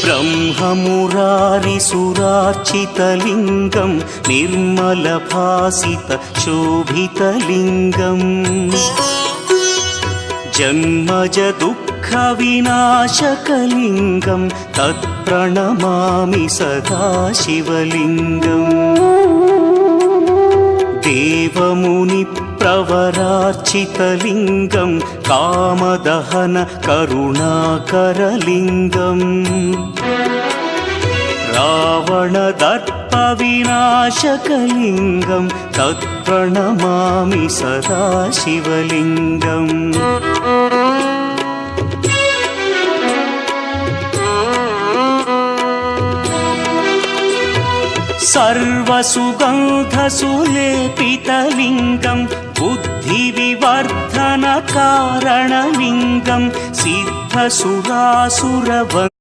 ब्रह्ममुरारिसुरार्चितलिङ्गं निर्मलभासितशोभितलिङ्गम् जन्मजदुःखविनाशकलिङ्गं तत्प्रणमामि सदा शिवलिङ्गम् देवमुनिप्रवरार्चितलिङ्गं कामदहन करुणाकरलिङ्गम् रावणदर्पविनाशकलिङ्गं तत्प्रणमामि सदा शिवलिङ्गम् सर्वसुगन्धसुलेपितलिङ्गं बुद्धिविवर्धनकारणलिङ्गं सिद्धसुरासुरवन्द्यलिङ्गम्